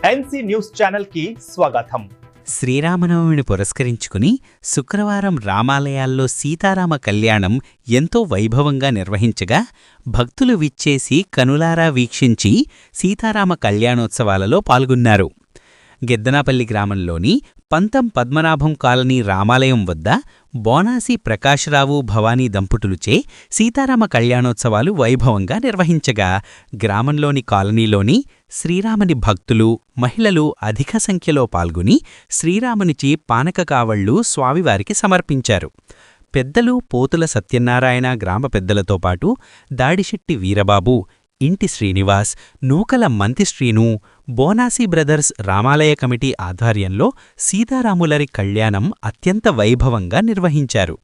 NC news channel కి స్వాగతం. శ్రీరామనవమిని పురస్కరించుకుని శుక్రవారం రామాలయాల్లో సీతారామ కళ్యాణం ఎంతో వైభవంగా నిర్వహించగా భక్తులు విచ్చేసి కనులారా వీక్షించి సీతారామ కళ్యాణోత్సవాలలో పాల్గొన్నారు. గిద్దనాపల్లి గ్రామంలోని పంతం పద్మనాభం కాలనీ రామాలయం వద్ద బోనాసి ప్రకాశరావు భవానీ దంపతులుచే సీతారామ కళ్యాణోత్సవాలు వైభవంగా నిర్వహించగా గ్రామంలోని కాలనీలోని శ్రీరాముని భక్తులు, మహిళలు అధిక సంఖ్యలో పాల్గొని శ్రీరామునిచి పానక కావళ్లు స్వామివారికి సమర్పించారు. పెద్దలు పోతుల సత్యనారాయణ గ్రామ పెద్దలతో పాటు దాడిశెట్టి వీరబాబు, ఇంటి శ్రీనివాస్, నూకల మంతిశ్రీను, బోనాసి బ్రదర్స్ రామాలయ కమిటీ ఆధ్వర్యంలో సీతారాములరి కళ్యాణం అత్యంత వైభవంగా నిర్వహించారు.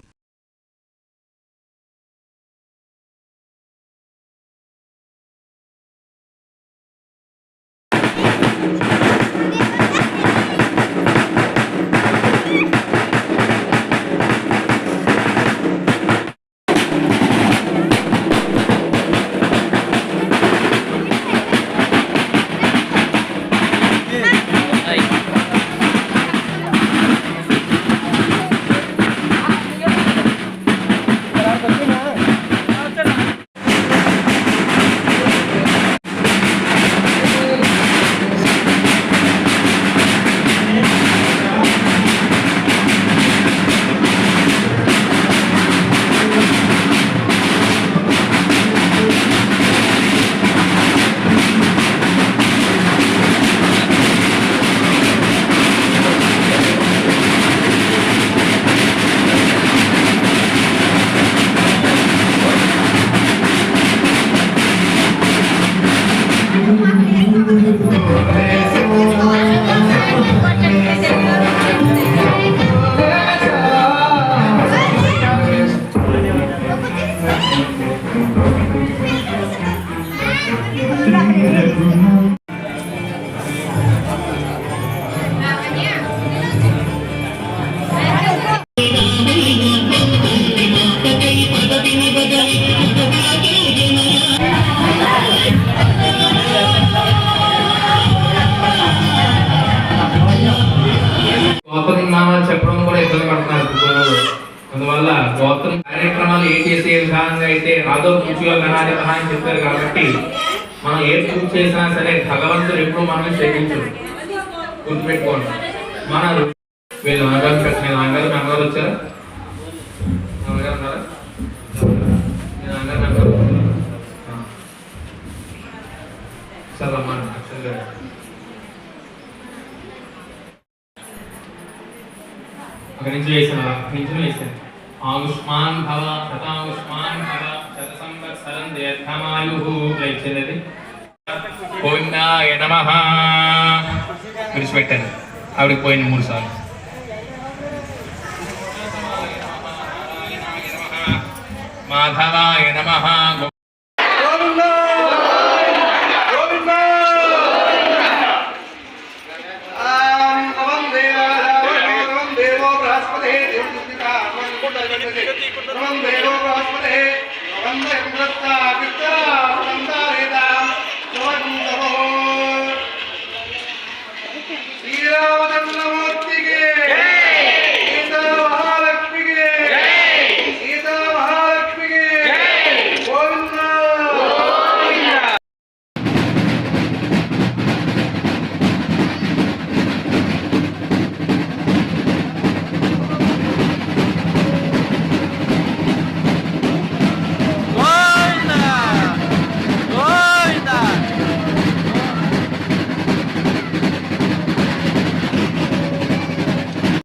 నామాలు చెప్పడం కూడా ఇబ్బంది పడుతున్నారు. అందువల్ల గోత్రం కార్యక్రమాలు ఏ చేసే విధానంగా అయితే ఆదో పూజగా గణాది అని చెప్పారు కాబట్టి మనం ఏ పూజ చేసినా సరే భగవంతుడు ఎప్పుడు మనం చేయించడు. గుర్తుపెట్టుకోండి. మన వీళ్ళు నాన్నగారు పెట్టిన నాన్నగారు వచ్చారా? నాన్నగారు ఉన్నారా? నాన్నగారు సార్ అమ్మా ఆయుష్మాన్ భవ శతాయుష్మాన్ భవ శత సంవత్సరం దీర్ఘమాయుః ఇచ్చేది. గోవిందాయ నమః విడిచిపెట్టాను. ఆవిడకి పోయింది 3 సార్లు. మాధవాయ నమః.